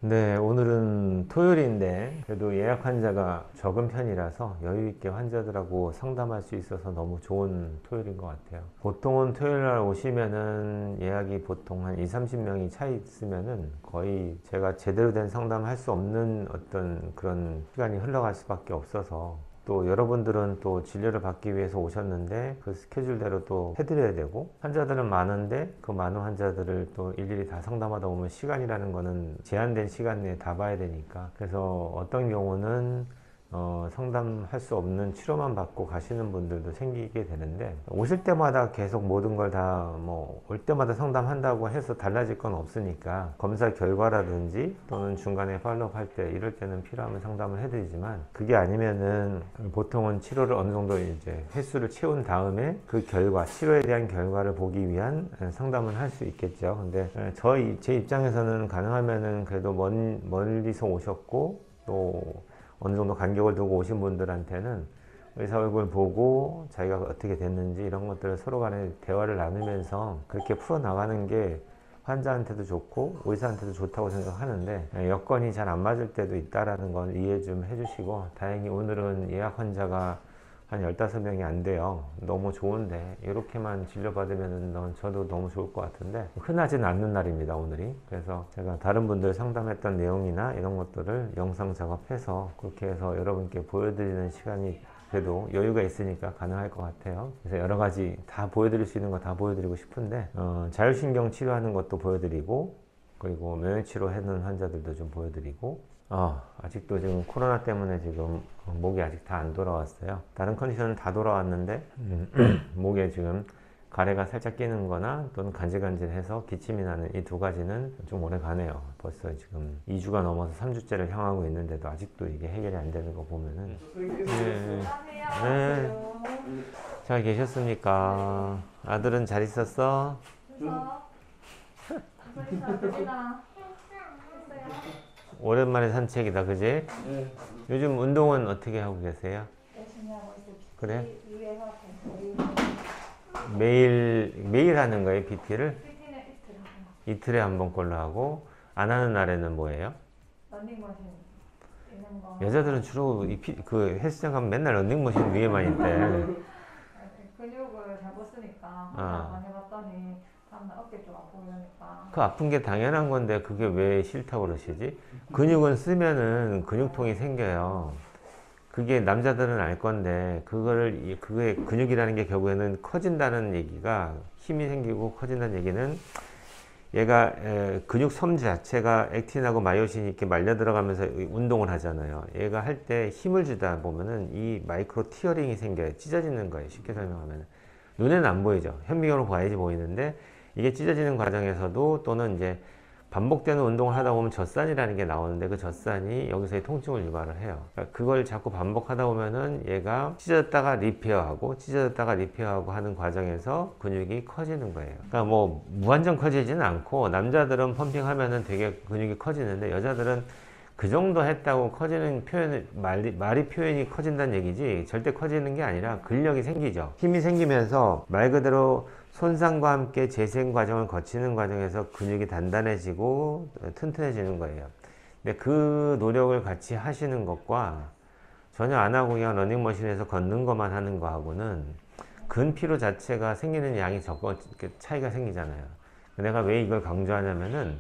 네, 오늘은 토요일인데 그래도 예약 환자가 적은 편이라서 여유 있게 환자들하고 상담할 수 있어서 너무 좋은 토요일인 것 같아요. 보통은 토요일 날 오시면은 예약이 보통 한 2, 30명이 차 있으면은 거의 제가 제대로 된 상담을 할 수 없는 어떤 그런 시간이 흘러갈 수밖에 없어서, 또 여러분들은 또 진료를 받기 위해서 오셨는데 그 스케줄대로 또 해드려야 되고, 환자들은 많은데 그 많은 환자들을 또 일일이 다 상담하다 보면 시간이라는 거는 제한된 시간 내에 다 봐야 되니까, 그래서 어떤 경우는 상담할 수 없는 치료만 받고 가시는 분들도 생기게 되는데, 오실 때마다 계속 모든 걸 다 올 때마다 상담한다고 해서 달라질 건 없으니까 검사 결과라든지 또는 중간에 팔로우업 할 때 이럴 때는 필요하면 상담을 해드리지만, 그게 아니면은 보통은 치료를 어느 정도 이제 횟수를 채운 다음에 그 결과, 치료에 대한 결과를 보기 위한 상담을 할 수 있겠죠. 근데 제 입장에서는 가능하면은 그래도 멀리서 오셨고 또 어느 정도 간격을 두고 오신 분들한테는 의사 얼굴 보고 자기가 어떻게 됐는지 이런 것들을 서로 간에 대화를 나누면서 그렇게 풀어나가는 게 환자한테도 좋고 의사한테도 좋다고 생각하는데, 여건이 잘 안 맞을 때도 있다라는 건 이해 좀 해주시고, 다행히 오늘은 예약 환자가 한 15명이 안 돼요. 너무 좋은데 이렇게만 진료받으면 저도 너무 좋을 것 같은데 흔하진 않는 날입니다, 오늘이. 그래서 제가 다른 분들 상담했던 내용이나 이런 것들을 영상 작업해서 그렇게 해서 여러분께 보여드리는 시간이 그래도 여유가 있으니까 가능할 것 같아요. 그래서 여러 가지 다 보여드릴 수 있는 거 다 보여드리고 싶은데, 자율신경 치료하는 것도 보여드리고, 그리고 면역치료 해놓은 환자들도 좀 보여드리고, 아직도 지금 코로나 때문에 지금 목이 아직 다 안 돌아왔어요. 다른 컨디션은 다 돌아왔는데 목에 지금 가래가 살짝 끼는 거나 또는 간질간질해서 기침이 나는 이 두 가지는 좀 오래 가네요. 벌써 지금 2주가 넘어서 3주째를 향하고 있는데도 아직도 이게 해결이 안 되는 거 보면은. 네. 네. 잘 계셨습니까? 아들은 잘 있었어? 오랜만에 산책이다, 그지? 네. 요즘 운동은 어떻게 하고 계세요? 열심히 하고 있어요. 그래? 위에서 매일 하는 거예요, PT를? PT는 이틀 하고 이틀에 한 번꼴로 하고, 안 하는 날에는 뭐예요? 런닝머신 있는 거. 여자들은 주로 그 헬스장 가면 맨날 런닝머신 위에만 있대. 근육을 잘 못 쓰니까 아. 많이 해봤더니 다음날 어깨 좀 아프고 이러니까. 그 아픈 게 당연한 건데 그게 왜 싫다고 그러시지? 근육은 쓰면은 근육통이 생겨요. 그게 남자들은 알 건데, 그게 근육이라는 게 결국에는 커진다는 얘기가, 힘이 생기고 커진다는 얘기는 얘가 근육 섬 자체가 액틴하고 마이오신이 이렇게 말려 들어가면서 운동을 하잖아요. 얘가 할 때 힘을 주다 보면은 이 마이크로 티어링이 생겨요. 찢어지는 거예요. 쉽게 설명하면. 눈에는 안 보이죠. 현미경으로 봐야지 보이는데, 이게 찢어지는 과정에서도 또는 이제 반복되는 운동을 하다 보면 젖산이라는 게 나오는데, 그 젖산이 여기서의 통증을 유발을 해요. 그러니까 그걸 자꾸 반복하다 보면은 얘가 찢어졌다가 리페어하고 찢어졌다가 리페어하고 하는 과정에서 근육이 커지는 거예요. 그러니까 뭐 무한정 커지지는 않고, 남자들은 펌핑하면은 되게 근육이 커지는데 여자들은 그 정도 했다고 커지는 말이 표현이 커진다는 얘기지 절대 커지는 게 아니라 근력이 생기죠. 힘이 생기면서 말 그대로 손상과 함께 재생 과정을 거치는 과정에서 근육이 단단해지고 튼튼해지는 거예요. 근데 그 노력을 같이 하시는 것과 전혀 안 하고 그냥 러닝머신에서 걷는 것만 하는 거하고는 근피로 자체가 생기는 양이 차이가 생기잖아요. 내가 왜 이걸 강조하냐면은,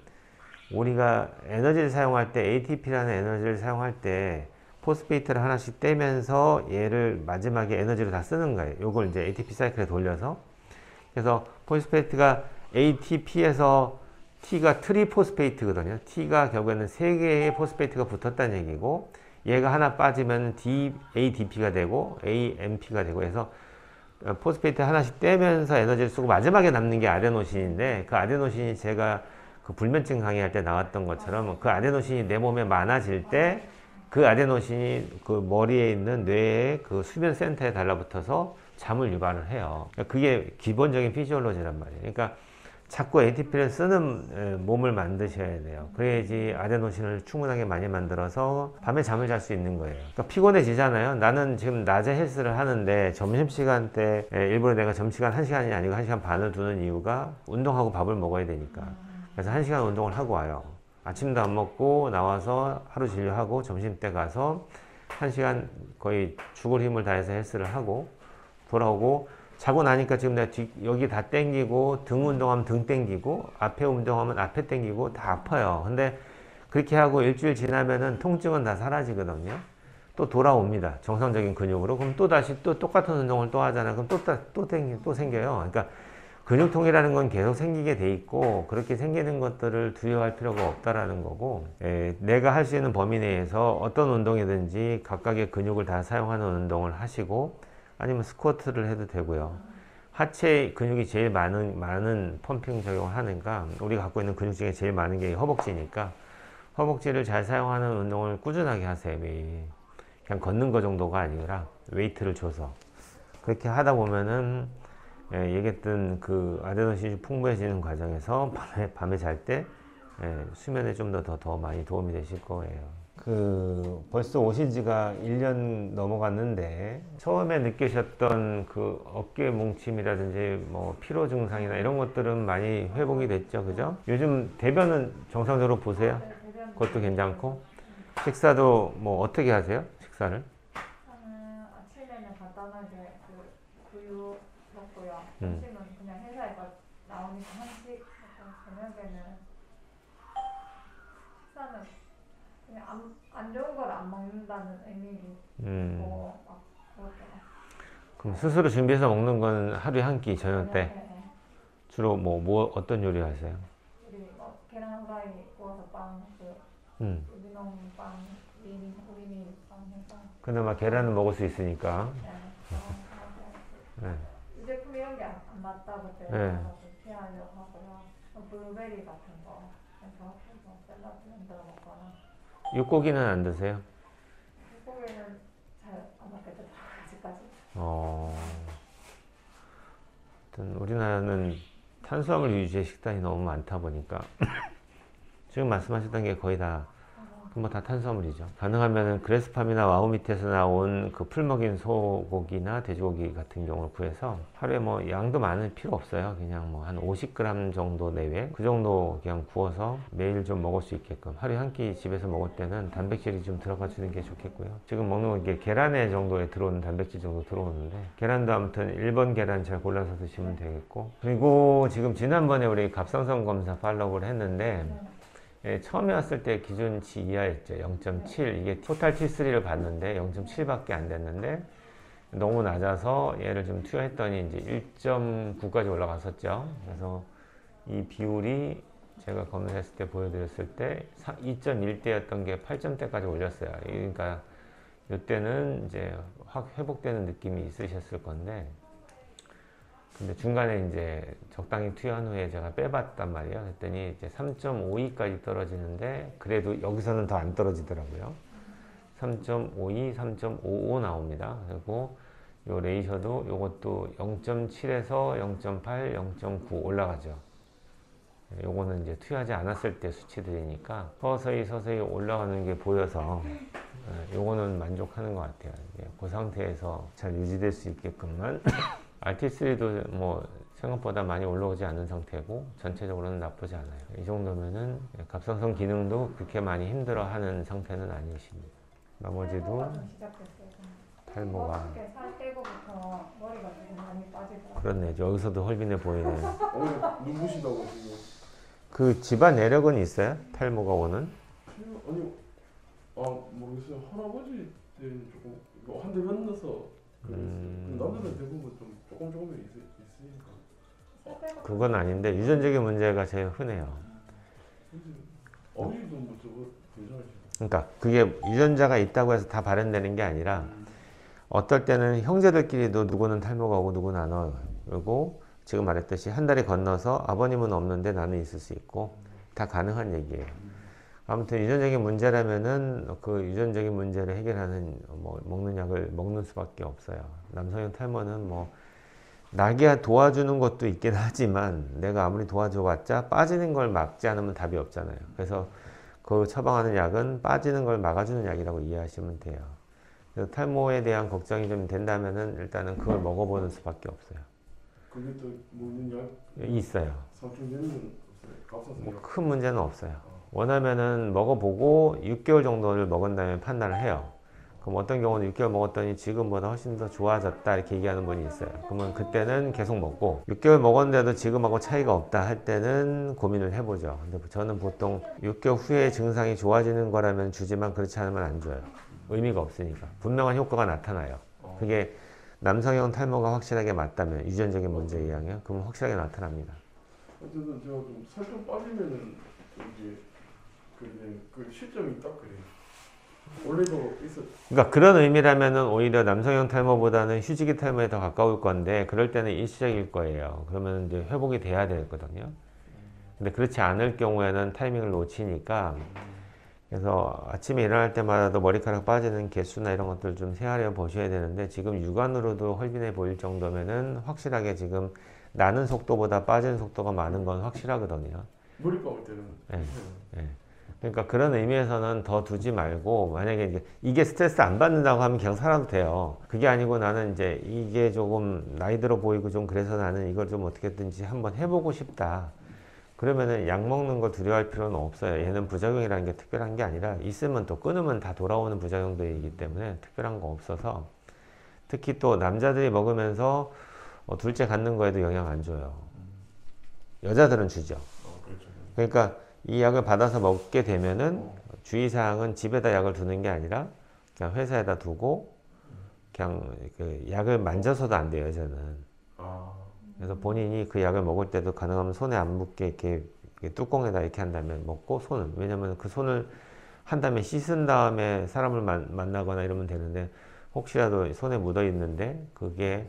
우리가 에너지를 사용할 때, ATP라는 에너지를 사용할 때 포스페이트를 하나씩 떼면서 얘를 마지막에 에너지로 다 쓰는 거예요. 요걸 이제 ATP 사이클에 돌려서. 그래서 포스페이트가 ATP에서 T가 트리포스페이트거든요. T가 결국에는 3개의 포스페이트가 붙었다는 얘기고, 얘가 하나 빠지면 ADP가 되고 AMP가 되고 해서 포스페이트 하나씩 떼면서 에너지를 쓰고 마지막에 남는 게 아데노신인데, 그 아데노신이 제가 그 불면증 강의할 때 나왔던 것처럼 그 아데노신이 내 몸에 많아질 때 그 아데노신이 그 머리에 있는 뇌의 그 수면 센터에 달라붙어서 잠을 유발을 해요. 그게 기본적인 피지올로지란 말이에요. 그러니까 자꾸 ATP를 쓰는 몸을 만드셔야 돼요. 그래야지 아데노신을 충분하게 많이 만들어서 밤에 잠을 잘 수 있는 거예요. 그러니까 피곤해지잖아요. 나는 지금 낮에 헬스를 하는데 점심시간 때 일부러 내가 점심시간 1시간이 아니고 1시간 반을 두는 이유가 운동하고 밥을 먹어야 되니까. 그래서 1시간 운동을 하고 와요. 아침도 안 먹고 나와서 하루 진료하고 점심때 가서 1시간 거의 죽을 힘을 다해서 헬스를 하고 돌아오고 자고 나니까 지금 내가 여기 다 땡기고 등 운동하면 등 땡기고 앞에 운동하면 앞에 땡기고 다 아파요. 근데 그렇게 하고 일주일 지나면은 통증은 다 사라지거든요. 또 돌아옵니다. 정상적인 근육으로. 그럼 또 다시 또 똑같은 운동을 또 하잖아요. 그럼 또 생겨요. 그러니까 근육통이라는 건 계속 생기게 돼 있고 그렇게 생기는 것들을 두려워할 필요가 없다라는 거고 내가 할 수 있는 범위 내에서 어떤 운동이든지 각각의 근육을 다 사용하는 운동을 하시고 아니면 스쿼트를 해도 되고요. 하체 근육이 제일 많은 펌핑 적용을 하니까 우리가 갖고 있는 근육 중에 제일 많은 게 허벅지니까 허벅지를 잘 사용하는 운동을 꾸준하게 하세요. 매일. 그냥 걷는 거 정도가 아니라 웨이트를 줘서 그렇게 하다 보면은 얘기했던 그 아데노신이 풍부해지는 과정에서 밤에 잘 때 수면에 좀 더 많이 도움이 되실 거예요. 벌써 오신 지가 1년 넘어갔는데 처음에 느끼셨던 그 어깨 뭉침이라든지 뭐 피로 증상이나 이런 것들은 많이 회복이 됐죠, 그죠? 요즘 대변은 정상적으로 보세요? 그것도 괜찮고 식사도 뭐 어떻게 하세요? 식사를? 저는 아침에는 간단하게 그 우유 먹고요. 점심은 그냥 회사에서 나오니까 한식, 저녁에는 식사는 그냥 안 좋은 걸 안 먹는다는 의미고 막 그렇더라고요. 그럼 스스로 준비해서 먹는 건 하루에 한 끼 저녁 때 네. 주로 어떤 요리 하세요? 우리 뭐 계란 후라이 구워서 빵, 우리농 빵, 우리밀 빵 해서. 그나마 계란은 먹을 수 있으니까. 네. 유제품 이런 게 안 맞다고 제가 네. 피하려고 하고요. 블루베리 같은 거 해서 샐러드 만들어 먹거나. 육고기는 안 드세요? 물고기는 잘 안 먹게 되더라고요, 아직까지. 하여튼 우리나라는 탄수화물 위주의 식단이 너무 많다 보니까 지금 말씀하셨던 게 거의 다 뭐 다 탄수화물이죠. 가능하면 그래스팜이나 와우 밑에서 나온 그 풀먹인 소고기나 돼지고기 같은 경우를 구해서 하루에 뭐 양도 많을 필요 없어요. 그냥 뭐 한 50g 정도 내외 그 정도 그냥 구워서 매일 좀 먹을 수 있게끔 하루에 한 끼 집에서 먹을 때는 단백질이 좀 들어가 주는 게 좋겠고요. 지금 먹는 건 이게 계란의 정도에 들어오는 단백질 정도 들어오는데 계란도 아무튼 1번 계란 잘 골라서 드시면 되겠고 그리고 지금 지난번에 우리 갑상선 검사 팔로우를 했는데 처음에 왔을 때 기준치 이하였죠. 0.7 이게 토탈 T3를 봤는데 0.7밖에 안 됐는데 너무 낮아서 얘를 좀 투여했더니 이제 1.9까지 올라갔었죠. 그래서 이 비율이 제가 검사했을 때 보여드렸을 때 2.1대였던 게 8점대까지 올렸어요. 그러니까 이때는 이제 확 회복되는 느낌이 있으셨을 건데 근데 중간에 이제 적당히 투여한 후에 제가 빼봤단 말이에요. 그랬더니 이제 3.52까지 떨어지는데 그래도 여기서는 더 안 떨어지더라고요. 3.52, 3.55 나옵니다. 그리고 요 레이셔도 요것도 0.7에서 0.8, 0.9 올라가죠. 요거는 이제 투여하지 않았을 때 수치들이니까 서서히 올라가는 게 보여서 요거는 만족하는 것 같아요. 그 상태에서 잘 유지될 수 있게끔만 RT3도 뭐 생각보다 많이 올라오지 않은 상태고 전체적으로는 나쁘지 않아요. 이 정도면은 갑상선 기능도 그렇게 많이 힘들어하는 상태는 아니십니다. 나머지도 탈모가 살 빼고부터 머리가 되게 많이 빠지더라고요. 그렇네. 여기서도 헐빈해 보이네요. 눈부시다고 지금. 그 집안 내력은 있어요? 탈모가 오는? 아니, 모르겠어요. 할아버지 때는 조금 이거 한 대 만나서 그랬어요. 남들은 대부분 좀 조금씩 있으니까. 그건 아닌데 유전적인 문제가 제일 흔해요. 어머니도 뭐 저거 괜찮으시죠? 그러니까 그게 유전자가 있다고 해서 다 발현되는 게 아니라 어떨 때는 형제들끼리도 누구는 탈모가 오고 누구는 안 와요. 그리고 지금 말했듯이 한 달이 건너서 아버님은 없는데 나는 있을 수 있고 다 가능한 얘기예요. 아무튼 유전적인 문제라면은 그 유전적인 문제를 해결하는 뭐 먹는 약을 먹는 수밖에 없어요. 남성형 탈모는 뭐 나게 도와주는 것도 있긴 하지만 내가 아무리 도와줘봤자 빠지는 걸 막지 않으면 답이 없잖아요. 그래서 그 처방하는 약은 빠지는 걸 막아주는 약이라고 이해하시면 돼요. 그래서 탈모에 대한 걱정이 좀 된다면은 일단은 그걸 먹어보는 수밖에 없어요. 그게 또 먹는 약 있어요. 상충되는 건 없어요. 갑상선 뭐 약. 큰 문제는 없어요. 원하면은 먹어보고 6개월 정도를 먹은 다음에 판단을 해요. 그럼 어떤 경우는 6개월 먹었더니 지금보다 훨씬 더 좋아졌다 이렇게 얘기하는 분이 있어요. 그러면 그때는 계속 먹고 6개월 먹었는데도 지금하고 차이가 없다 할 때는 고민을 해보죠. 근데 저는 보통 6개월 후에 증상이 좋아지는 거라면 주지만 그렇지 않으면 안 줘요. 의미가 없으니까. 분명한 효과가 나타나요. 그게 남성형 탈모가 확실하게 맞다면 유전적인 문제 이양이요. 그럼 확실하게 나타납니다. 어쨌든 제가 좀 살 좀 빠지면은 이제 그 시점이 딱 그래요. 원래도 있었. 그러니까 그런 의미라면은 오히려 남성형 탈모보다는 휴지기 탈모에 더 가까울 건데 그럴 때는 일시적일 거예요. 그러면 이제 회복이 돼야 되거든요. 근데 그렇지 않을 경우에는 타이밍을 놓치니까 그래서 아침에 일어날 때마다도 머리카락 빠지는 개수나 이런 것들 좀 세하려 보셔야 되는데 지금 육안으로도 헐빈해 보일 정도면은 확실하게 지금 나는 속도보다 빠지는 속도가 많은 건 확실하거든요. 머리 감을 때는. 네. 네. 그러니까 그런 의미에서는 더 두지 말고 만약에 이게 스트레스 안 받는다고 하면 그냥 살아도 돼요. 그게 아니고 나는 이제 이게 조금 나이 들어 보이고 좀 그래서 나는 이걸 좀 어떻게든지 한번 해보고 싶다. 그러면은 약 먹는 거 두려워할 필요는 없어요. 얘는 부작용이라는 게 특별한 게 아니라 있으면 또 끊으면 다 돌아오는 부작용들이기 때문에 특별한 거 없어서 특히 또 남자들이 먹으면서 둘째 갖는 거에도 영향 안 줘요. 여자들은 주죠. 그렇죠. 그러니까 이 약을 받아서 먹게 되면은 주의사항은 집에다 약을 두는 게 아니라 그냥 회사에다 두고 그냥 그 약을 만져서도 안 돼요, 여자는. 그래서 본인이 그 약을 먹을 때도 가능하면 손에 안 묻게 이렇게 뚜껑에다 이렇게 한 다음에 먹고 손을, 왜냐면 그 손을 한 다음에 씻은 다음에 사람을 만나거나 이러면 되는데 혹시라도 손에 묻어 있는데 그게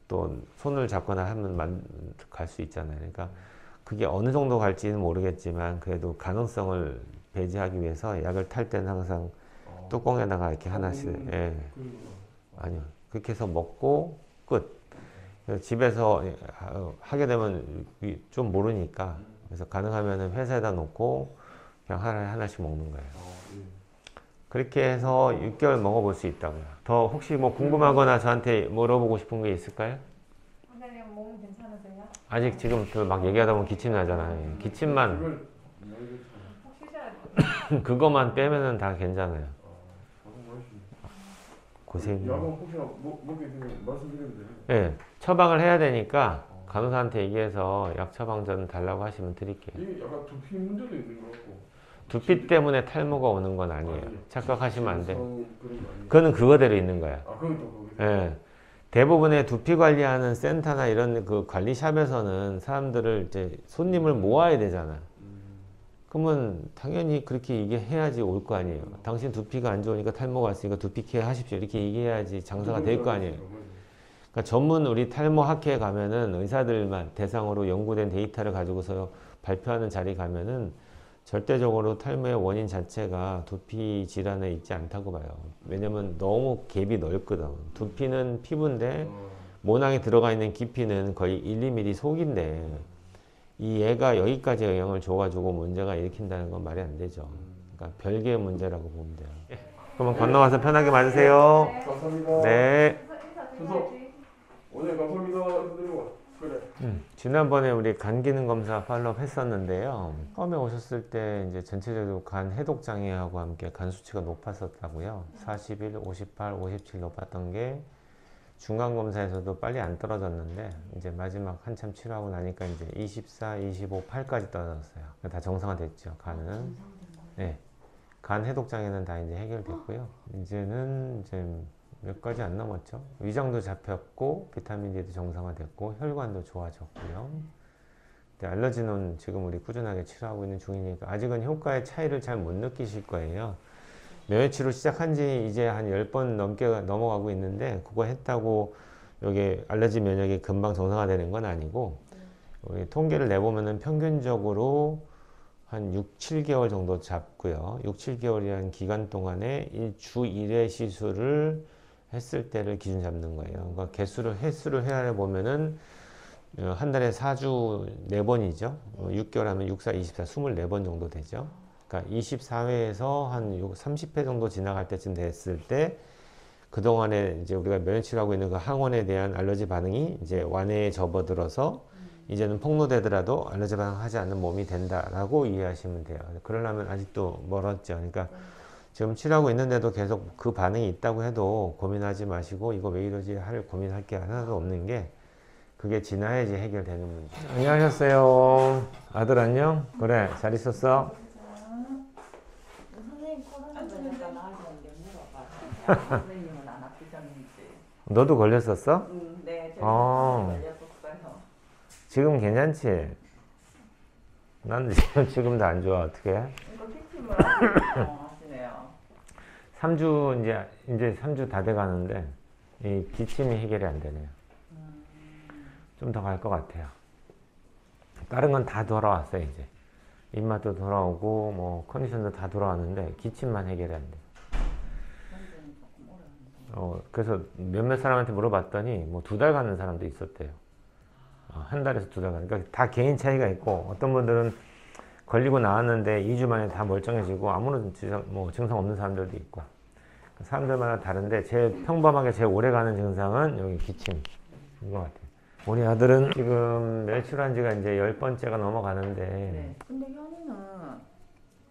또 손을 잡거나 하면 갈 수 있잖아요. 그러니까 그게 어느 정도 갈지는 모르겠지만 그래도 가능성을 배제하기 위해서 약을 탈 때는 항상 뚜껑에다가 이렇게 하나씩, 예. 아니요. 그렇게 해서 먹고 끝. 집에서 하게 되면 좀 모르니까 그래서 가능하면 회사에다 놓고 그냥 하나씩 먹는 거예요. 그렇게 해서 6개월 먹어볼 수 있다고요. 더 혹시 뭐 궁금하거나 저한테 물어보고 싶은 게 있을까요? 선생님 몸 괜찮으세요? 아직 지금 막 얘기하다 보면 기침 나잖아요. 기침만 푹 쉬셔야 돼요. 그것만 빼면은 다 괜찮아요. 고생. 약은 혹시나 먹게 되면 말씀드리면 돼요. 예, 처방을 해야 되니까 간호사한테 얘기해서 약 처방전 달라고 하시면 드릴게요. 이게 약간 두피 문제도 있는 것 같고. 두피 때문에 탈모가 오는 건 아니에요. 착각하시면 안 돼요. 그런 거 아니에요? 그거는 그거대로 있는 거야. 그건 또 그게. 예. 대부분의 두피 관리하는 센터나 이런 그 관리샵에서는 사람들을 이제 손님을 모아야 되잖아. 그러면 당연히 그렇게 얘기해야지 올 거 아니에요. 당신 두피가 안 좋으니까 탈모가 왔으니까 두피 케어 하십시오. 이렇게 얘기해야지 장사가 될 거 아니에요. 그러니까 전문 우리 탈모 학회에 가면은 의사들만 대상으로 연구된 데이터를 가지고서 발표하는 자리 가면은 절대적으로 탈모의 원인 자체가 두피 질환에 있지 않다고 봐요. 왜냐면 너무 갭이 넓거든. 두피는 피부인데 모낭에 들어가 있는 깊이는 거의 1, 2mm 속인데 이 얘가 여기까지 영향을 줘가지고 문제가 일으킨다는 건 말이 안 되죠. 그러니까 별개의 문제라고 보면 돼요. 그러면 건너와서 편하게 맞으세요. 감사합니다. 네. 인사 드려야지. 오늘 감사합니다. 인사드리고 그래. 지난번에 우리 간 기능 검사 팔로업 했었는데요. 처음에 오셨을 때 이제 전체적으로 간 해독 장애하고 함께 간 수치가 높았었다고요. 41, 58, 57 높았던 게 중간 검사에서도 빨리 안 떨어졌는데 이제 마지막 한참 치료하고 나니까 이제 24, 25, 8까지 떨어졌어요. 다 정상화됐죠. 간은. 네. 간 해독 장애는 다 이제 해결됐고요. 이제는 이제 몇 가지 안 남았죠. 위장도 잡혔고 비타민 D도 정상화됐고 혈관도 좋아졌고요. 알러지는 지금 우리 꾸준하게 치료하고 있는 중이니까 아직은 효과의 차이를 잘 못 느끼실 거예요. 면역치료 시작한 지 이제 한 10번 넘게 넘어가고 있는데 그거 했다고 여기 알러지 면역이 금방 정상화되는 건 아니고 우리 통계를 내보면은 평균적으로 한 6, 7개월 정도 잡고요. 6, 7개월이라는 기간 동안에 주 1회 시술을 했을 때를 기준 잡는 거예요. 그러니까 횟수를 헤아려 보면은 한 달에 4주 4번이죠. 6개월 하면 6, 4, 24, 24번 정도 되죠. 그러니까 24회에서 한 30회 정도 지나갈 때쯤 됐을 때 그동안에 이제 우리가 면역치료하고 있는 그 항원에 대한 알러지 반응이 이제 완회에 접어들어서 이제는 폭로되더라도 알러지 반응하지 않는 몸이 된다라고 이해하시면 돼요. 그러려면 아직도 멀었죠. 그러니까 지금 치료하고 있는데도 계속 그 반응이 있다고 해도 고민하지 마시고 이거 왜 이러지 할 고민할 게 하나도 없는 게 그게 지나야지 해결되는 문제. 안녕하셨어요. 아들 안녕? 그래 잘 있었어? 선생님 코로나 걸려서 나으셨는데 물어봐. 선생님은 안 아프셨는지. 너도 걸렸었어? 네, 아. 저희 걸렸었어요. 지금 괜찮지? 난 지금도 안 좋아. 어떻게? 이거 피침을 하시네요. 3주 이제 3주 다 돼 가는데 이 기침이 해결이 안 되네요. 좀 더 갈 것 같아요. 다른 건 다 돌아왔어요, 이제. 입맛도 돌아오고 뭐 컨디션도 다 돌아왔는데 기침만 해결이 안 돼. 선생님 조금 오래 하는데. 그래서 몇몇 사람한테 물어봤더니 뭐 2달 가는 사람도 있었대요. 한 달에서 2달 가는. 그러니까 다 개인 차이가 있고 어떤 분들은 걸리고 나왔는데 2주 만에 다 멀쩡해지고 아무런 증상 없는 사람들도 있고 사람들마다 다른데 제일 평범하게 제일 오래 가는 증상은 여기 기침인 것 같아요. 우리 아들은 지금 매출한 지가 이제 10번째가 넘어가는데 네. 근데 현이는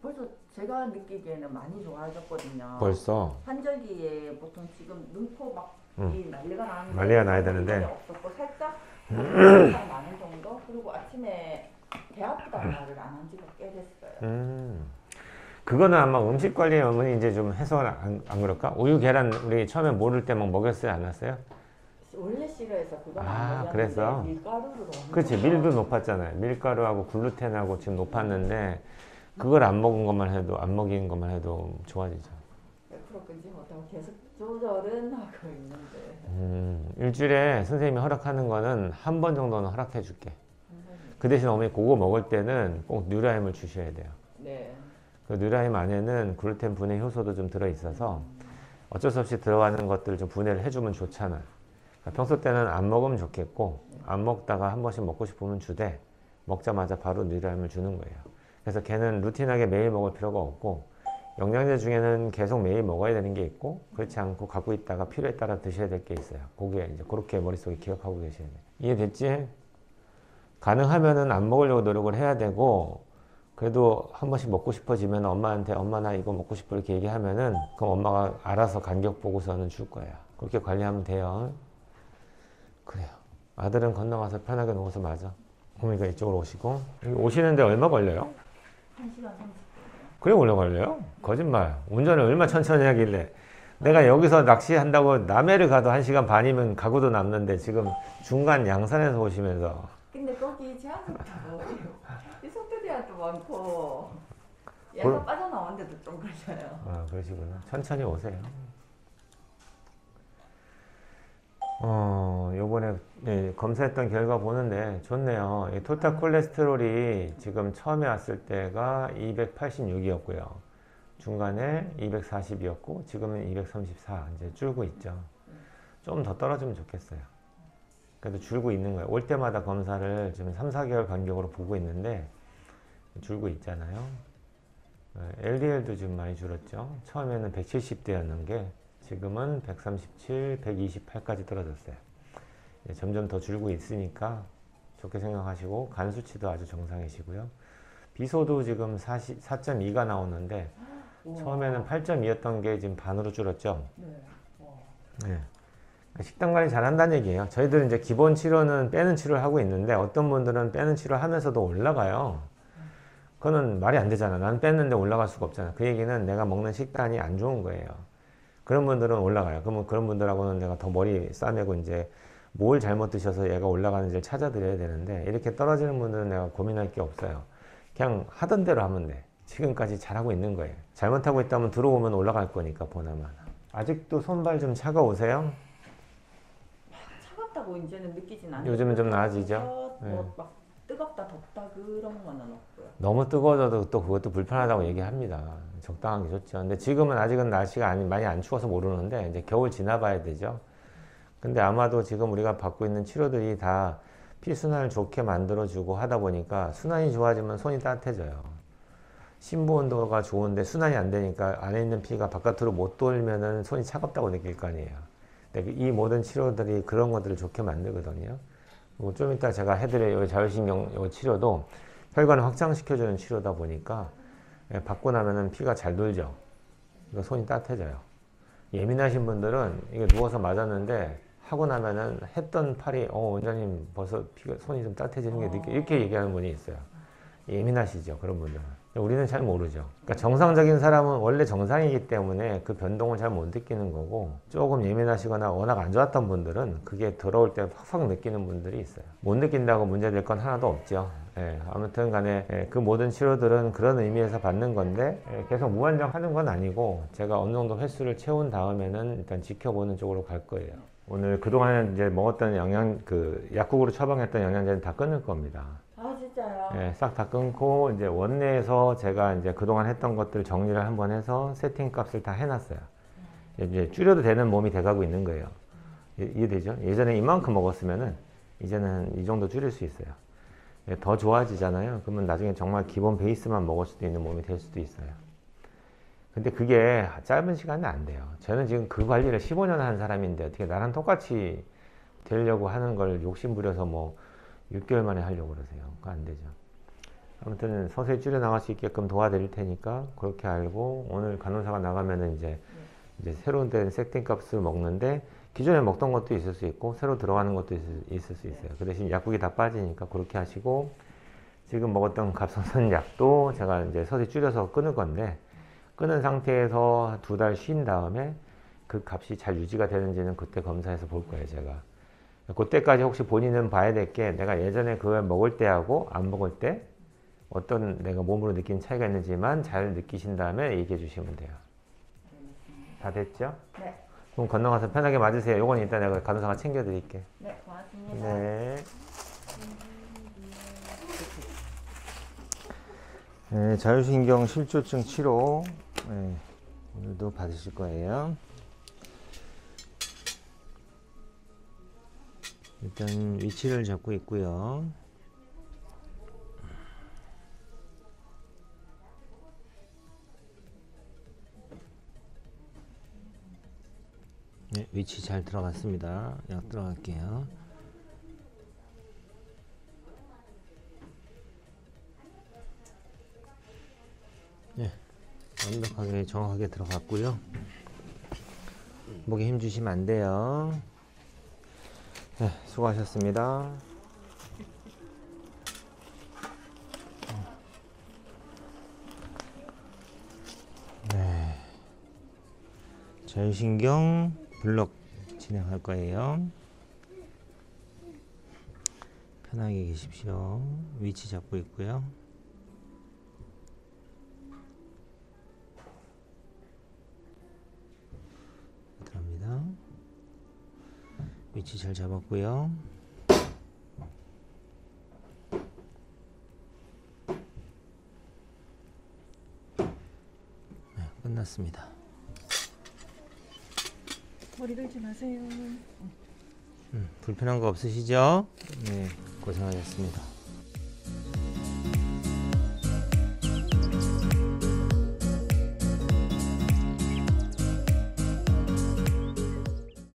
벌써 제가 느끼기에는 많이 좋아졌거든요. 벌써 환절기에 보통 지금 눈코 막 이 난리가 나는데 난리가 나야 되는데. 없었고 살짝 나는 정도. 그리고 아침에 배 아프다는 말을 안 한 지가 꽤 됐어요. 그거는 아마 음식 관리에 어머니 이제 좀 해서 안 그럴까? 우유 계란 우리 처음에 모를 때 막 먹였어요, 안 했어요? 원래 싫어해서 그건 아, 안 먹였는데 그래서? 밀가루로 그렇지, 밀도 높았잖아요. 밀가루하고 글루텐하고 지금 높았는데 그걸 안 먹은 것만 해도 안 먹이는 것만 해도 좋아지죠. 100% 끊지 못하고 계속 조절은 하고 있는데. 일주일에 선생님이 허락하는 거는 한 번 정도는 허락해 줄게. 그 대신 어머니 그거 먹을 때는 꼭 뉴라임을 주셔야 돼요. 네. 그 뉴라임 안에는 글루텐 분해 효소도 좀 들어있어서 어쩔 수 없이 들어가는 것들을 좀 분해를 해주면 좋잖아. 그러니까 평소 때는 안 먹으면 좋겠고 안 먹다가 한 번씩 먹고 싶으면 주되 먹자마자 바로 뉴라임을 주는 거예요. 그래서 걔는 루틴하게 매일 먹을 필요가 없고 영양제 중에는 계속 매일 먹어야 되는 게 있고 그렇지 않고 갖고 있다가 필요에 따라 드셔야 될 게 있어요. 그게 이제 그렇게 머릿속에 기억하고 계셔야 돼요. 이해됐지? 가능하면은 안 먹으려고 노력을 해야 되고 그래도 한 번씩 먹고 싶어지면 엄마한테 엄마 나 이거 먹고 싶어 이렇게 얘기하면은 그럼 엄마가 알아서 간격 보고서는 줄 거예요. 그렇게 관리하면 돼요. 그래요. 아들은 건너가서 편하게 누워서 맞아. 어머니가 이쪽으로 오시고 여기 오시는데 얼마 걸려요? 1시간 30분. 그래 오래 걸려요? 거짓말. 운전을 얼마 천천히 하길래 내가 여기서 낚시한다고 남해를 가도 1시간 반이면 가고도 남는데 지금 중간 양산에서 오시면서 근데 거기 제한속도도 이 속도 제한도 많고 볼- 얘가 빠져나오는데도 좀 걸려요. 아 그러시구나. 천천히 오세요. 요번에 검사했던 결과 보는데 좋네요. 이 토탈 콜레스테롤이 지금 처음에 왔을 때가 286이었고요. 중간에 240이었고 지금은 234 이제 줄고 있죠. 좀 더 떨어지면 좋겠어요. 그래도 줄고 있는 거예요. 올 때마다 검사를 지금 3, 4개월 간격으로 보고 있는데 줄고 있잖아요. LDL도 지금 많이 줄었죠. 처음에는 170대였는 게 지금은 137, 128까지 떨어졌어요. 점점 더 줄고 있으니까 좋게 생각하시고 간 수치도 아주 정상이시고요. 비소도 지금 4.2가 나오는데 처음에는 8.2였던 게 지금 반으로 줄었죠. 네. 와. 네. 식단 관리 잘 한다는 얘기예요. 저희들은 이제 기본 치료는 빼는 치료를 하고 있는데 어떤 분들은 빼는 치료를 하면서도 올라가요. 그거는 말이 안 되잖아. 난 뺐는데 올라갈 수가 없잖아. 그 얘기는 내가 먹는 식단이 안 좋은 거예요. 그런 분들은 올라가요. 그러면 그런 분들하고는 내가 더 머리 싸매고 이제 뭘 잘못 드셔서 얘가 올라가는지를 찾아드려야 되는데 이렇게 떨어지는 분들은 내가 고민할 게 없어요. 그냥 하던 대로 하면 돼. 지금까지 잘하고 있는 거예요. 잘못하고 있다면 들어오면 올라갈 거니까 보나마나. 아직도 손발 좀 차가우세요? 차갑다고 이제는 느끼진 않아요. 요즘은 좀 나아지죠? 네. 막 뜨겁다 덥다 그런 거는 없고요. 너무 뜨거워져도 또 그것도 불편하다고 얘기합니다. 적당한 게 좋죠. 근데 지금은 아직은 날씨가 많이 안 추워서 모르는데 이제 겨울 지나봐야 되죠. 근데 아마도 지금 우리가 받고 있는 치료들이 다 피순환을 좋게 만들어주고 하다 보니까 순환이 좋아지면 손이 따뜻해져요. 심부 온도가 좋은데 순환이 안 되니까 안에 있는 피가 바깥으로 못 돌면은 손이 차갑다고 느낄 거 아니에요. 근데 이 모든 치료들이 그런 것들을 좋게 만들거든요. 그리고 좀 이따 제가 해드릴 이 자율신경 요 치료도 혈관을 확장시켜주는 치료다 보니까 받고 나면은 피가 잘 돌죠. 그러니까 손이 따뜻해져요. 예민하신 분들은 이게 누워서 맞았는데 하고 나면은 했던 팔이 원장님 벌써 피가 손이 좀 따뜻해지는 게 이렇게 얘기하는 분이 있어요. 예민하시죠, 그런 분들은. 우리는 잘 모르죠. 그러니까 정상적인 사람은 원래 정상이기 때문에 그 변동을 잘 못 느끼는 거고, 조금 예민하시거나 워낙 안 좋았던 분들은 그게 들어올 때 팍팍 느끼는 분들이 있어요. 못 느낀다고 문제될 건 하나도 없죠. 아무튼 간에 그 모든 치료들은 그런 의미에서 받는 건데, 계속 무한정 하는 건 아니고 제가 어느 정도 횟수를 채운 다음에는 일단 지켜보는 쪽으로 갈 거예요. 오늘 그동안 이제 먹었던 약국으로 처방했던 영양제는 다 끊을 겁니다. 아 진짜요? 싹 다 끊고 이제 원내에서 제가 이제 그동안 했던 것들 정리를 한번 해서 세팅 값을 다 해놨어요. 이제 줄여도 되는 몸이 돼가고 있는 거예요. 이해되죠? 예전에 이만큼 먹었으면은 이제는 이 정도 줄일 수 있어요. 더 좋아지잖아요. 그러면 나중에 정말 기본 베이스만 먹을 수도 있는 몸이 될 수도 있어요. 근데 그게 짧은 시간은 안 돼요. 저는 지금 그 관리를 15년 한 사람인데 어떻게 나랑 똑같이 되려고 하는 걸 욕심부려서 뭐 6개월 만에 하려고 그러세요. 그거 안 되죠. 아무튼 서서히 줄여나갈 수 있게끔 도와드릴 테니까 그렇게 알고, 오늘 간호사가 나가면은 이제 새로운 된 세팅 값을 먹는데 기존에 먹던 것도 있을 수 있고 새로 들어가는 것도 있을 수 있어요. 그 대신 약국이 다 빠지니까 그렇게 하시고, 지금 먹었던 갑상선 약도 제가 이제 서서히 줄여서 끊을 건데, 끊은 상태에서 2달 쉰 다음에 그 값이 잘 유지가 되는지는 그때 검사해서 볼 거예요, 제가. 그때까지 혹시 본인은 봐야 될 게, 내가 예전에 그걸 먹을 때하고 안 먹을 때 어떤 내가 몸으로 느낀 차이가 있는지만 잘 느끼신 다음에 얘기해 주시면 돼요. 다 됐죠? 네. 그럼 건너가서 편하게 맞으세요. 요건 이따 내가 간호사가 챙겨 드릴게. 네, 고맙습니다. 네. 네, 자율신경 실조증 치료 오늘도 받으실 거예요. 일단 위치를 잡고 있고요. 네, 위치 잘 들어갔습니다. 약 들어갈게요. 네, 완벽하게 정확하게 들어갔고요. 목에 힘 주시면 안 돼요. 네, 수고하셨습니다. 네, 자율신경 블록 진행할 거예요. 편하게 계십시오. 위치 잡고 있고요. 들어갑니다. 위치 잘 잡았고요. 네, 끝났습니다. 머리 들지 마세요. 불편한 거 없으시죠? 네, 고생하셨습니다.